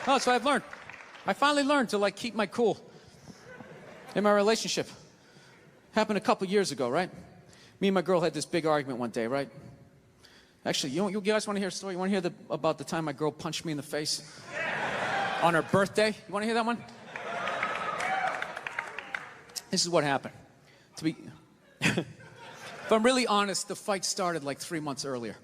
Oh, that's what I've learned. I finally learned to, like, keep my cool in my relationship. Happened a couple years ago, right? Me and my girl had this big argument one day, right? Actually, you guys want to hear a story? You want to hear about the time my girl punched me in the face on her birthday? You want to hear that one? This is what happened. If I'm really honest, the fight started like 3 months earlier.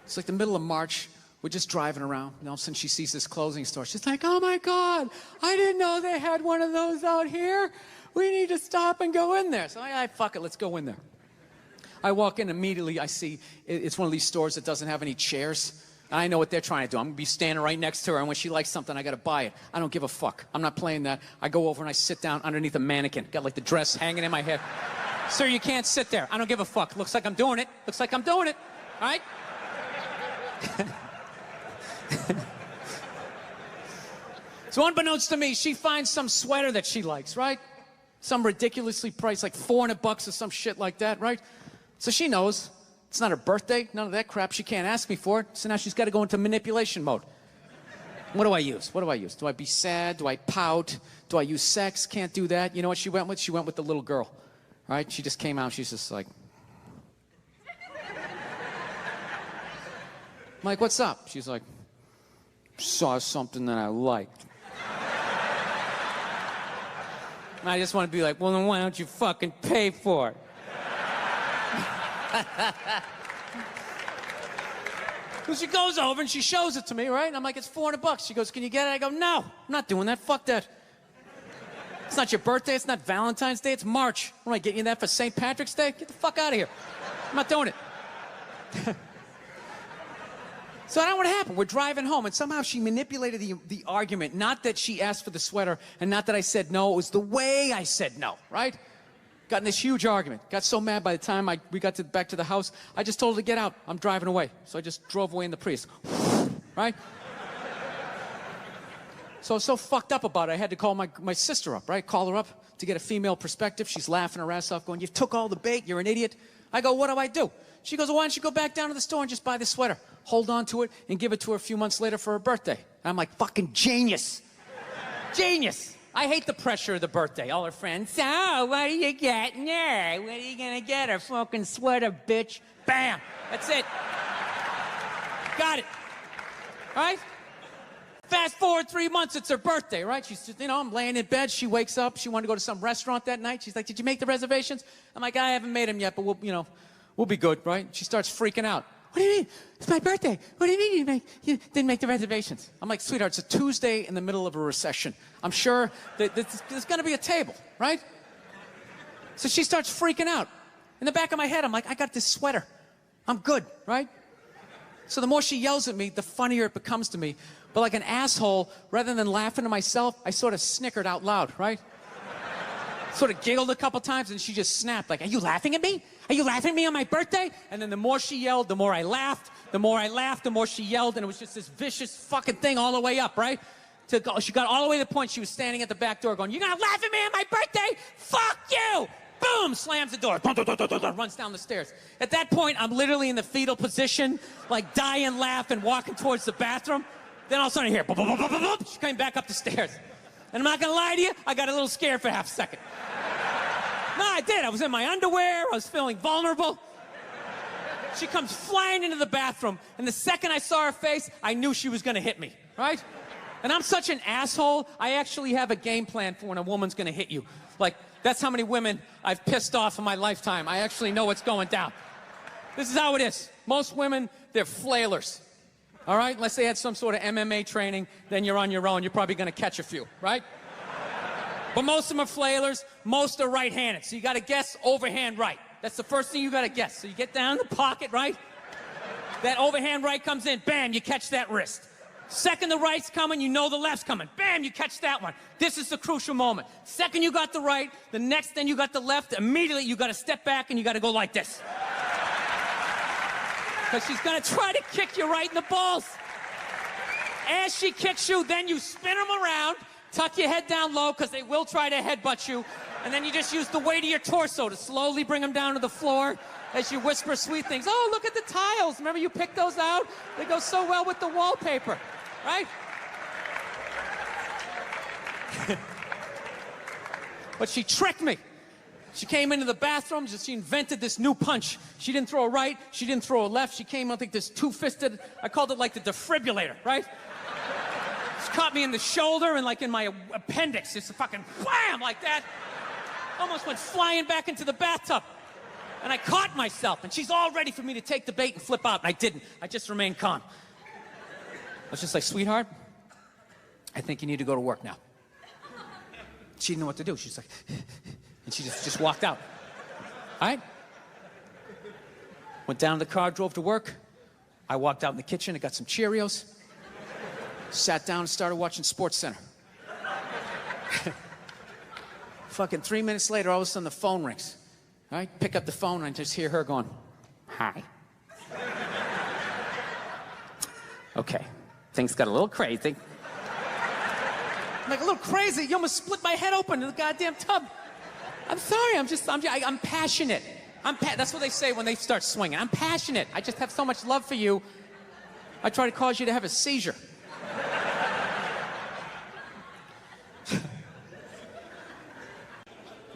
It's like the middle of March. We're just driving around, and all of a sudden she sees this clothing store. She's like, oh my God, I didn't know they had one of those out here. We need to stop and go in there. So I fuck it, let's go in there. I walk in immediately, I see it's one of these stores that doesn't have any chairs. And I know what they're trying to do. I'm gonna be standing right next to her, and when she likes something, I gotta buy it. I don't give a fuck. I'm not playing that. I go over and I sit down underneath a mannequin. Got like the dress hanging in my head. Sir, you can't sit there. I don't give a fuck. Looks like I'm doing it. Looks like I'm doing it. All right? So unbeknownst to me, she finds some sweater that she likes, right? Some ridiculously priced, like $400 or some shit like that, right? So she knows it's not her birthday, none of that crap. She can't ask me for it. So now she's got to go into manipulation mode. What do I use? What do I use? Do I be sad? Do I pout? Do I use sex? Can't do that. You know what she went with? She went with the little girl, right? She just came out. She's just like, I'm like, what's up? She's like, saw something that I liked. And I just want to be like, well, then why don't you fucking pay for it? So she goes over and she shows it to me, right? And I'm like, it's $400. She goes, can you get it? I go, no, I'm not doing that. Fuck that. It's not your birthday. It's not Valentine's Day. It's March. What am I getting you that for St. Patrick's Day? Get the fuck out of here. I'm not doing it. So I don't know what happened. We're driving home, and somehow she manipulated the argument. Not that she asked for the sweater, and not that I said no. It was the way I said no, right? Got in this huge argument. Got so mad by the time we got back to the house, I just told her to get out. I'm driving away. So I just drove away in the Prius, right? So I was so fucked up about it, I had to call my sister up, right? Call her up to get a female perspective. She's laughing her ass off, going, you took all the bait. You're an idiot. I go, what do I do? She goes, well, why don't you go back down to the store and just buy the sweater? Hold on to it and give it to her a few months later for her birthday. And I'm like, fucking genius. Genius. I hate the pressure of the birthday. All her friends, so what are you getting her? What are you gonna get her? Fucking sweater, bitch. Bam. That's it. Got it. All right? Fast forward 3 months, it's her birthday, right? She's just, I'm laying in bed. She wakes up. She wanted to go to some restaurant that night. She's like, did you make the reservations? I'm like, I haven't made them yet, but we'll be good, right? She starts freaking out. What do you mean? It's my birthday. What do you mean you didn't make the reservations? I'm like, sweetheart, it's a Tuesday in the middle of a recession. I'm sure that there's going to be a table, right? So she starts freaking out. In the back of my head, I'm like, I got this sweater. I'm good, right? So the more she yells at me, the funnier it becomes to me. But like an asshole, rather than laughing to myself, I sort of snickered out loud, right? Sort of giggled a couple times, and she just snapped, like, are you laughing at me? Are you laughing at me on my birthday? And then the more she yelled, the more I laughed. The more I laughed, the more she yelled, and it was just this vicious fucking thing all the way up, right? She got all the way to the point she was standing at the back door going, you're gonna laugh at me on my birthday? Fuck you! Boom! Slams the door. Runs down the stairs. At that point, I'm literally in the fetal position, like dying laughing, walking towards the bathroom. Then all of a sudden I hear, she came back up the stairs. And I'm not gonna lie to you, I got a little scared for half a second. No, I did. I was in my underwear. I was feeling vulnerable. She comes flying into the bathroom, and the second I saw her face, I knew she was going to hit me, right? And I'm such an asshole, I actually have a game plan for when a woman's going to hit you. Like, that's how many women I've pissed off in my lifetime. I actually know what's going down. This is how it is. Most women, they're flailers, all right? Unless they had some sort of MMA training, then you're on your own. You're probably going to catch a few, right? But most of them are flailers, most are right-handed. So you gotta guess overhand right. That's the first thing you gotta guess. So you get down in the pocket, right? That overhand right comes in, bam, you catch that wrist. Second the right's coming, you know the left's coming. Bam, you catch that one. This is the crucial moment. Second you got the right, the next then you got the left, immediately you gotta step back and you gotta go like this. Because she's gonna try to kick you right in the balls. As she kicks you, then you spin them around, Tuck your head down low, because they will try to headbutt you. And then you just use the weight of your torso to slowly bring them down to the floor as you whisper sweet things. Oh, look at the tiles. Remember you picked those out? They go so well with the wallpaper, right? But she tricked me. She came into the bathroom, she invented this new punch. She didn't throw a right, she didn't throw a left. She came, I think, this two-fisted, I called it like the defibrillator, right? She caught me in the shoulder and like in my appendix, just a fucking wham, like that. Almost went flying back into the bathtub. And I caught myself, and she's all ready for me to take the bait and flip out, and I didn't. I just remained calm. I was just like, sweetheart, I think you need to go to work now. She didn't know what to do. She's like, and she just walked out. All right? Went down to the car, drove to work. I walked out in the kitchen, I got some Cheerios. Sat down and started watching SportsCenter. Fucking 3 minutes later, all of a sudden the phone rings. All right? Pick up the phone and I just hear her going, hi. Okay, things got a little crazy. I'm like, a little crazy? You almost split my head open in the goddamn tub. I'm sorry, I'm passionate. That's what they say when they start swinging. I'm passionate. I just have so much love for you. I try to cause you to have a seizure.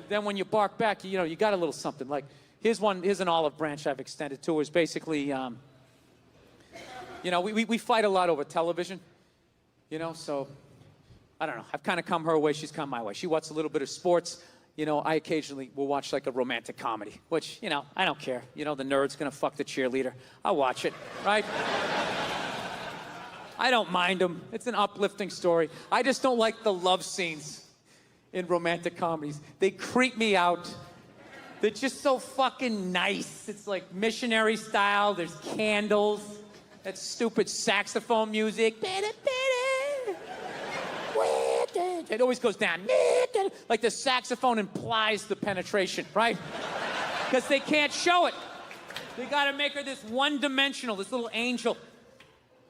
Then when you bark back, you know, you got a little something. Like, here's an olive branch I've extended to. Is basically, you know, we fight a lot over television, you know, so I don't know. I've kind of come her way, she's come my way. She watches a little bit of sports. You know, I occasionally will watch like a romantic comedy, which, you know, I don't care. You know, the nerd's gonna fuck the cheerleader. I'll watch it, right? I don't mind them. It's an uplifting story. I just don't like the love scenes in romantic comedies. They creep me out. They're just so fucking nice. It's like missionary style. There's candles. That stupid saxophone music. It always goes down. Like the saxophone implies the penetration, right? Because they can't show it. They gotta make her this one-dimensional, this little angel.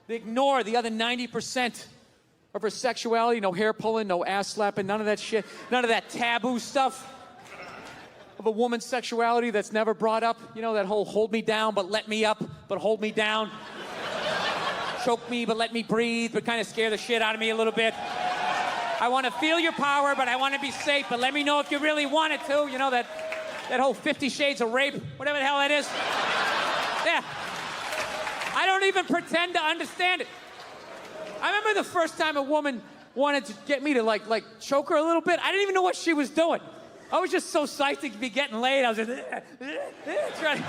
They ignore the other 90% of her sexuality. No hair pulling, no ass slapping, none of that shit. None of that taboo stuff of a woman's sexuality that's never brought up. You know, that whole hold me down, but let me up, but hold me down. Choke me, but let me breathe, but kind of scare the shit out of me a little bit. I want to feel your power, but I want to be safe, but let me know if you really want it to. You know, that whole 50 Shades of Rape, whatever the hell that is. Yeah. I don't even pretend to understand it. I remember the first time a woman wanted to get me to like choke her a little bit. I didn't even know what she was doing. I was just so psyched to be getting laid. I was just trying.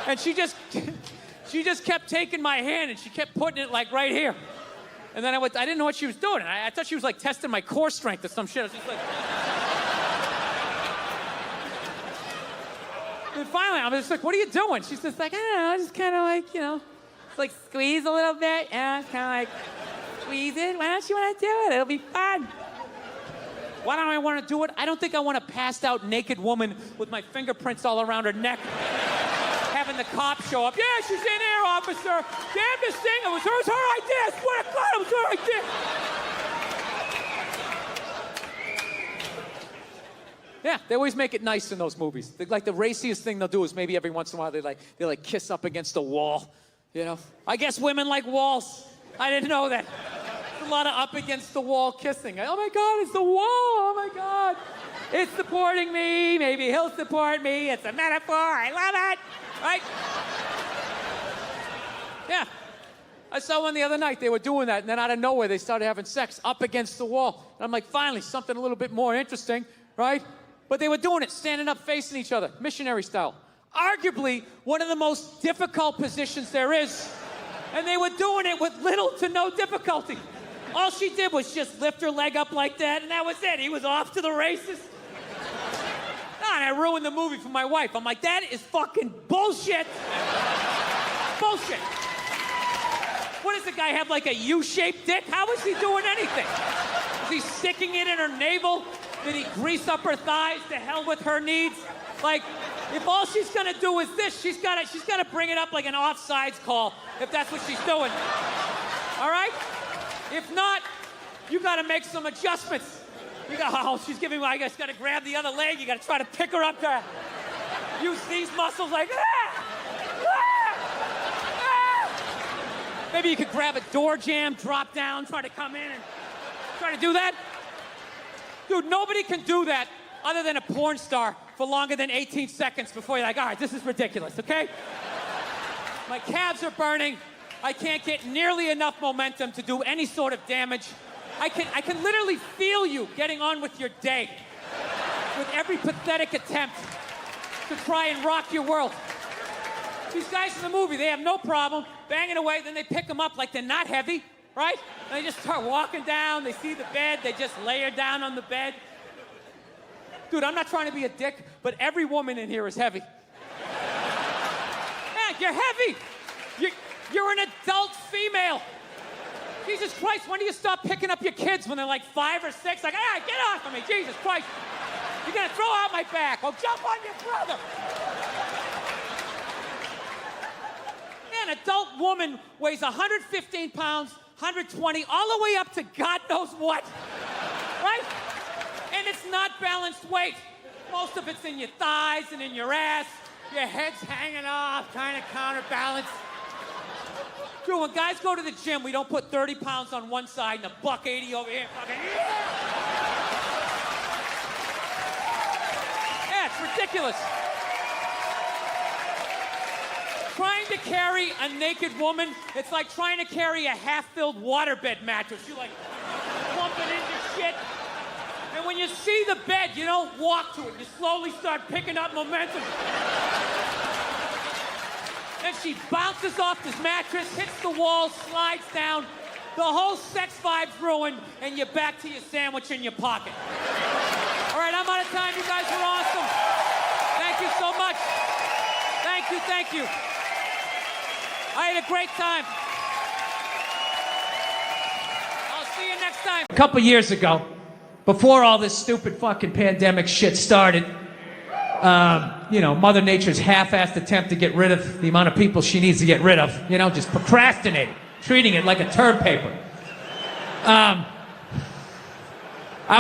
And she just kept taking my hand and she kept putting it like right here. And then I didn't know what she was doing. I thought she was like testing my core strength or some shit. I was just like. And finally, I'm just like, what are you doing? She's just like, I don't know, just kind of like, you know, like squeeze a little bit. Yeah, it's kind of like, squeeze it. Why don't you want to do it? It'll be fun. Why don't I want to do it? I don't think I want a passed out naked woman with my fingerprints all around her neck. Having the cops show up. Yeah, she's in there, officer. Damn this thing. It was her idea. I swear to God, it was her idea. Yeah, they always make it nice in those movies. Like the raciest thing they'll do is maybe every once in a while they kiss up against a wall. You know? I guess women like walls. I didn't know that. There's a lot of up against the wall kissing. Oh my God, it's the wall. Oh my God. It's supporting me. Maybe he'll support me. It's a metaphor. I love it. Right? Yeah. I saw one the other night. They were doing that, and then out of nowhere, they started having sex up against the wall. And I'm like, finally, something a little bit more interesting, right? But they were doing it standing up facing each other, missionary style. Arguably, one of the most difficult positions there is. And they were doing it with little to no difficulty. All she did was just lift her leg up like that, and that was it. He was off to the races. And I ruined the movie for my wife. I'm like, that is fucking bullshit. Bullshit. What does the guy have, like a U-shaped dick? How is he doing anything? Is he sticking it in her navel? Did he grease up her thighs? To hell with her needs? Like, if all she's gonna do is this, she's gotta bring it up like an offsides call, if that's what she's doing. All right? If not, You got to make some adjustments. You go, oh, she's giving me, I just got to grab the other leg. You got to try to pick her up to use these muscles like, Maybe you could grab a door jamb, drop down, try to come in and try to do that. Dude, nobody can do that other than a porn star for longer than 18 seconds before you're like, all right, this is ridiculous, okay? My calves are burning. I can't get nearly enough momentum to do any sort of damage. I can literally feel you getting on with your day with every pathetic attempt to try and rock your world. These guys in the movie, they have no problem banging away, then they pick them up like they're not heavy, right? And they just start walking down, they see the bed, they just lay her down on the bed. Dude, I'm not trying to be a dick, but every woman in here is heavy. Man, you're heavy. You're an adult female. Jesus Christ, when do you stop picking up your kids when they're like 5 or 6? Like, hey, get off of me, Jesus Christ. You're gonna throw out my back. Oh, jump on your brother. An adult woman weighs 115 pounds, 120, all the way up to God knows what, right? And it's not balanced weight. Most of it's in your thighs and in your ass. Your head's hanging off, trying to counterbalance. Dude, when guys go to the gym, we don't put 30 pounds on one side and a $180 over here. Fucking, yeah, it's ridiculous. Trying to carry a naked woman, it's like trying to carry a half-filled waterbed mattress. You're like plumping into shit. And when you see the bed, you don't walk to it. You slowly start picking up momentum. Then she bounces off this mattress, hits the wall, slides down. The whole sex vibe's ruined, and you're back to your sandwich in your pocket. All right, I'm out of time. You guys were awesome. Thank you so much. Thank you, thank you. I had a great time. I'll see you next time. A couple years ago, before all this stupid fucking pandemic shit started, you know, Mother Nature's half-assed attempt to get rid of the amount of people she needs to get rid of, you know, just procrastinating, treating it like a term paper. I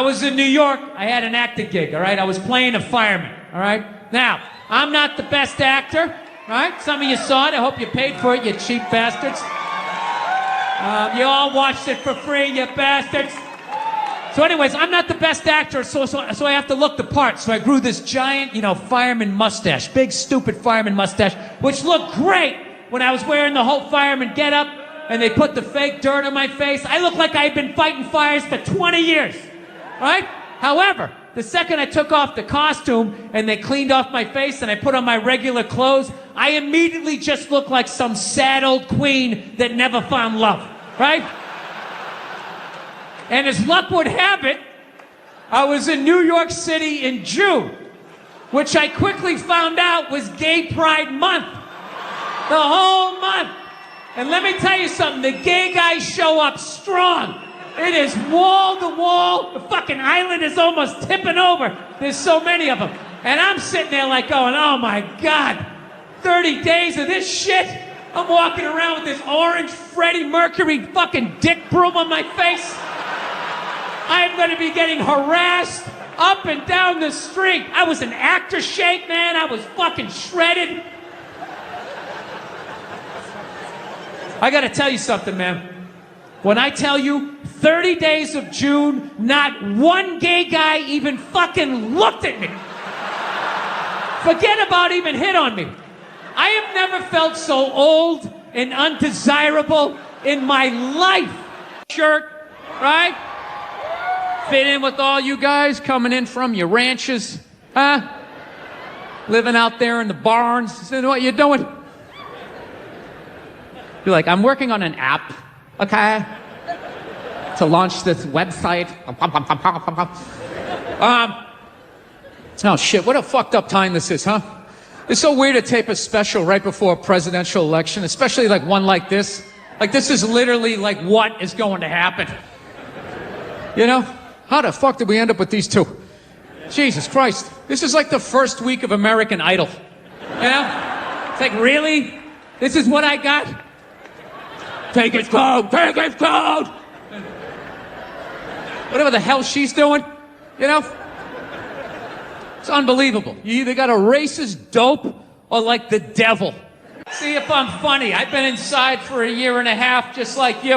was in New York. I had an acting gig, all right? I was playing a fireman, all right? Now, I'm not the best actor. Right? Some of you saw it. I hope you paid for it, you cheap bastards. You all watched it for free, you bastards. So anyways, I'm not the best actor, so I have to look the part. So I grew this giant, you know, fireman mustache. Big, stupid fireman mustache, which looked great when I was wearing the whole fireman getup and they put the fake dirt on my face. I looked like I had been fighting fires for 20 years. Right? However, the second I took off the costume and they cleaned off my face and I put on my regular clothes, I immediately just looked like some sad old queen that never found love, right? And as luck would have it, I was in New York City in June, which I quickly found out was Gay Pride Month. The whole month. And let me tell you something, the gay guys show up strong. It is wall to wall. The fucking island is almost tipping over. There's so many of them. And I'm sitting there like going, oh my God, 30 days of this shit? I'm walking around with this orange Freddie Mercury fucking dick broom on my face. I'm gonna be getting harassed up and down the street. I was an actor shake, man. I was fucking shredded. I gotta tell you something, man. When I tell you 30 days of June, not one gay guy even fucking looked at me. Forget about even hit on me. I have never felt so old and undesirable in my life. Shirt, right? Fit in with all you guys coming in from your ranches, huh? Living out there in the barns. This is what you're doing. You're like, I'm working on an app, okay? To launch this website. Oh shit, what a fucked up time this is, huh? It's so weird to tape a special right before a presidential election, especially like one like this. Like this is literally like what is going to happen. You know? How the fuck did we end up with these two? Jesus Christ. This is like the first week of American Idol. You know? It's like, really? This is what I got? Take his code! Take his code! whatever the hell she's doing, you know? It's unbelievable. You either got a racist dope or like the devil. See if I'm funny. I've been inside for a year and a half just like you.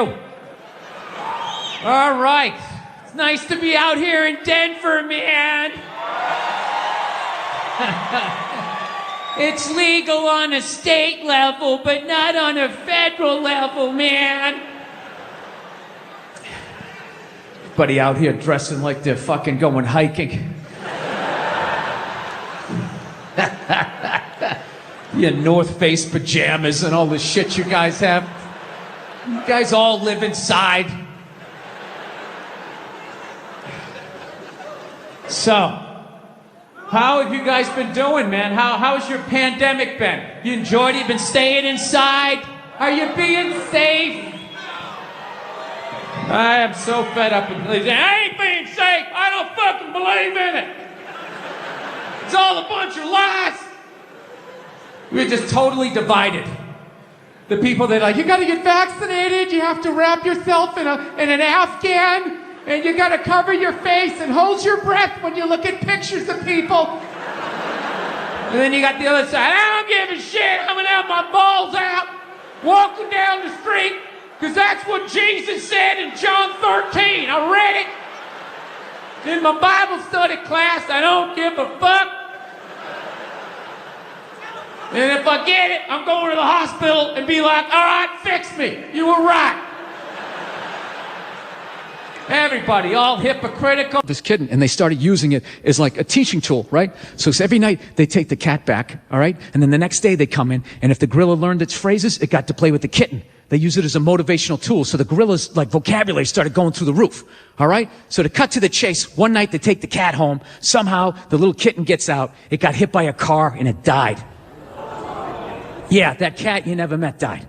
All right. It's nice to be out here in Denver, man. It's legal on a state level, but not on a federal level, man. Everybody out here dressing like they're fucking going hiking. Your North Face pajamas and all the shit you guys have. You guys all live inside. So, how have you guys been doing, man? How's your pandemic been? You enjoyed it? You been staying inside? Are you being safe? I am so fed up with believing. I ain't being safe. I don't fucking believe in it. It's all a bunch of lies. We're just totally divided. The people that are like, you gotta get vaccinated, you have to wrap yourself in an Afghan, and you gotta cover your face and hold your breath when you look at pictures of people. And then you got the other side, I don't give a shit, I'm gonna have my balls out, walking down the street, because that's what Jesus said in John 13. I read it in my Bible study class. I don't give a fuck. And if I get it, I'm going to the hospital and be like, all right, fix me. You were right. Everybody, all hypocritical. This kitten, and they started using it as like a teaching tool, right? So every night they take the cat back, all right? And then the next day they come in, and if the gorilla learned its phrases, it got to play with the kitten. They use it as a motivational tool. So the gorilla's like vocabulary started going through the roof, all right? So to cut to the chase, one night they take the cat home. Somehow the little kitten gets out. It got hit by a car and it died. Yeah, that cat you never met died.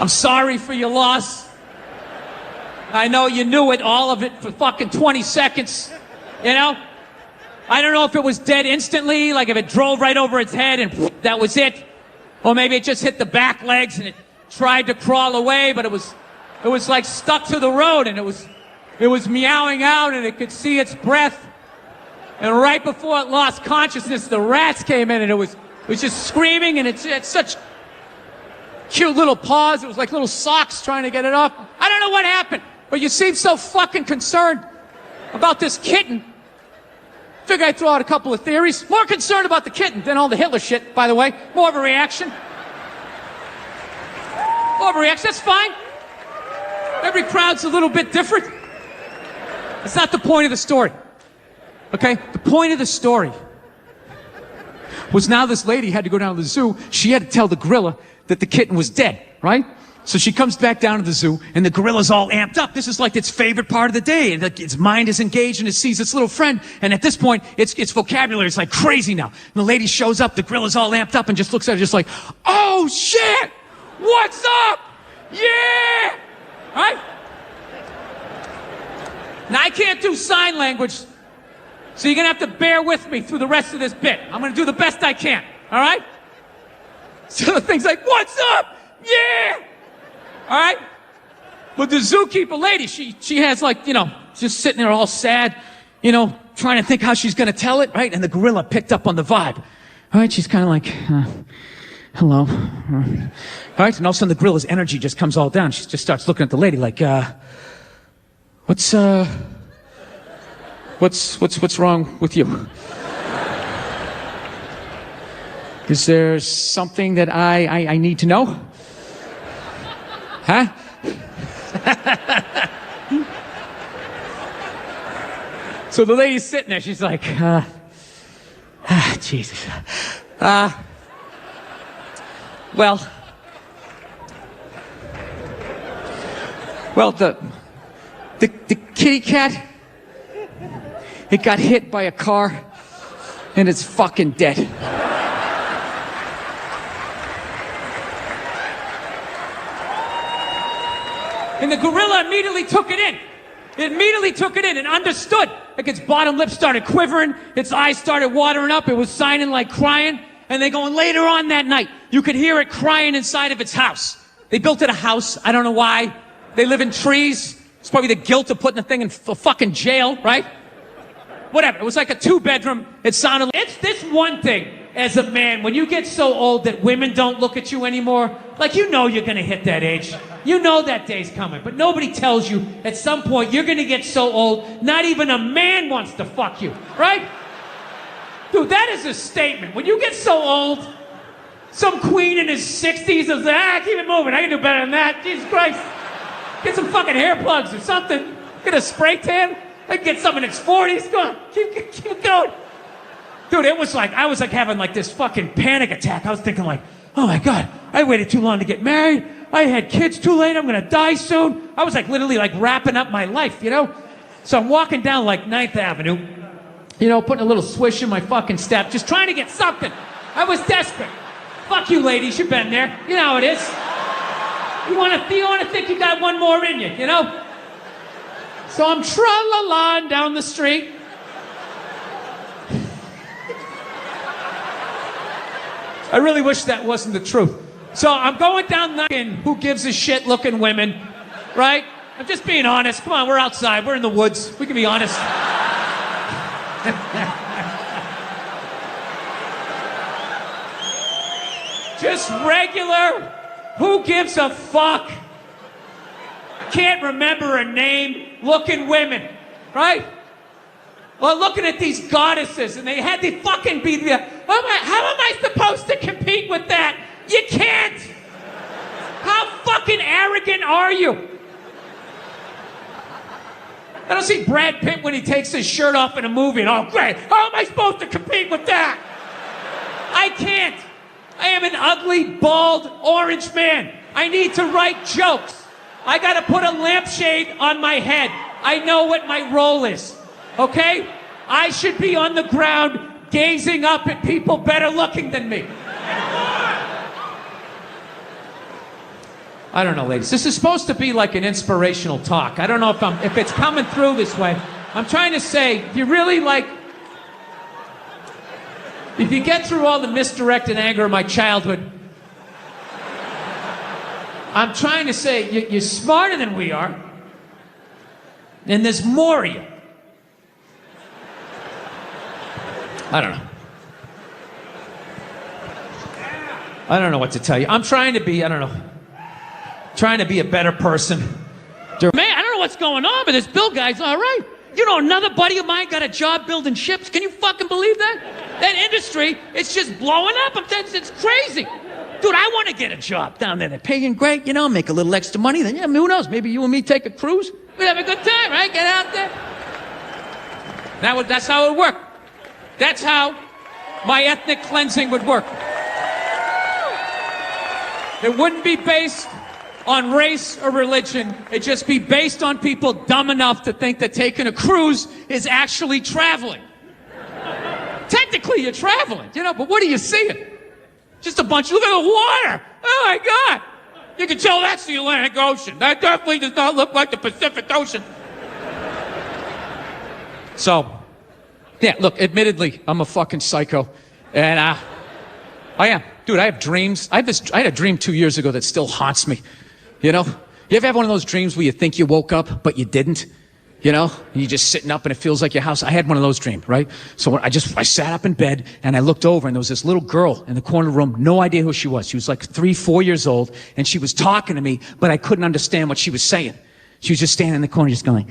I'm sorry for your loss. I know you knew it, all of it, for fucking 20 seconds, you know? I don't know if it was dead instantly, like if it drove right over its head and that was it. Or maybe it just hit the back legs and it tried to crawl away, but it was like stuck to the road, and it was meowing out, and it could see its breath. And right before it lost consciousness, the rats came in, and it was just screaming, and it had such cute little paws. It was like little socks trying to get it off. I don't know what happened, but you seem so fucking concerned about this kitten. Figure I'd throw out a couple of theories. More concerned about the kitten than all the Hitler shit, by the way. More of a reaction. More of a reaction, that's fine. Every crowd's a little bit different. That's not the point of the story. Okay? The point of the story was now this lady had to go down to the zoo. She had to tell the gorilla that the kitten was dead, right? So she comes back down to the zoo, and the gorilla's all amped up. This is like its favorite part of the day. And its mind is engaged, and it sees its little friend. And at this point, its vocabulary is like crazy now. And the lady shows up, the gorilla's all amped up, and just looks at her just like, oh, shit! What's up? Yeah! Right? Now, I can't do sign language, so you're gonna have to bear with me through the rest of this bit. I'm gonna do the best I can, all right? So the thing's like, what's up? Yeah! All right? But the zookeeper lady, she has like, you know, just sitting there all sad, you know, trying to think how she's gonna tell it, right? And the gorilla picked up on the vibe. All right, she's kind of like, hello. All right, and all of a sudden the gorilla's energy just comes all down. She just starts looking at the lady like, what's wrong with you? Is there something that I need to know? Huh? So the lady's sitting there, she's like, Jesus. Well, the kitty cat, it got hit by a car, and it's fucking dead. And the gorilla immediately took it in. It immediately took it in and understood. Like its bottom lip started quivering, its eyes started watering up, it was signing like crying. And they go, and later on that night, you could hear it crying inside of its house. They built it a house, I don't know why. They live in trees. It's probably the guilt of putting the thing in fucking jail, right? Whatever. It was like a 2-bedroom. It sounded. It's this one thing as a man when you get so old that women don't look at you anymore. Like you know you're gonna hit that age. You know that day's coming, but nobody tells you at some point you're gonna get so old. Not even a man wants to fuck you, right? Dude, that is a statement. When you get so old, some queen in his 60s is like, keep it moving. I can do better than that. Jesus Christ. Get some fucking hair plugs or something. Get a spray tan. I can get some in its 40s. Go on. Keep going. Dude, it was like, I was like having like this fucking panic attack. I was thinking like, oh my God, I waited too long to get married. I had kids too late. I'm going to die soon. I was like literally like wrapping up my life, you know? So I'm walking down like 9th Avenue. You know, putting a little swish in my fucking step, just trying to get something. I was desperate. Fuck you, ladies, you've been there. You know how it is. You wanna think you got one more in you, you know? So I'm tra-la-la down the street. I really wish that wasn't the truth. So I'm going down the who gives a shit looking women, right? I'm just being honest. Come on, we're outside, we're in the woods. We can be honest. Just regular, who gives a fuck? Can't remember a name, looking women, right? Well, looking at these goddesses, and they had to fucking be the, how am I supposed to compete with that? You can't! How fucking arrogant are you? I don't see Brad Pitt when he takes his shirt off in a movie and, oh, great, how am I supposed to compete with that? I can't. I am an ugly, bald, orange man. I need to write jokes. I gotta put a lampshade on my head. I know what my role is, okay? I should be on the ground gazing up at people better looking than me. I don't know, ladies. This is supposed to be like an inspirational talk. I don't know if it's coming through this way. I'm trying to say, you really like, if you get through all the misdirected anger of my childhood, I'm trying to say, you're smarter than we are, and there's more of you. I don't know. I don't know what to tell you. I'm trying to be, I don't know, trying to be a better person. Man, I don't know what's going on, but this Bill guy's all right. You know, another buddy of mine got a job building ships. Can you fucking believe that? That industry, it's just blowing up. It's crazy. Dude, I want to get a job down there. They're paying great, you know, make a little extra money. Then, yeah, who knows? Maybe you and me take a cruise. We'd have a good time, right? Get out there. That's how it would work. That's how my ethnic cleansing would work. It wouldn't be based on race or religion. It'd just be based on people dumb enough to think that taking a cruise is actually traveling. Technically, you're traveling, you know, but what are you seeing? Just a bunch. Look at the water. Oh, my God. You can tell that's the Atlantic Ocean. That definitely does not look like the Pacific Ocean. So, yeah, look, admittedly, I'm a fucking psycho. And I am. Dude, I have dreams. I had a dream 2 years ago that still haunts me. You know? You ever have one of those dreams where you think you woke up, but you didn't? You know? And you're just sitting up and it feels like your house. I had one of those dreams, right? So I sat up in bed and I looked over and there was this little girl in the corner of the room. No idea who she was. She was like 3, 4 years old and she was talking to me, but I couldn't understand what she was saying. She was just standing in the corner just going,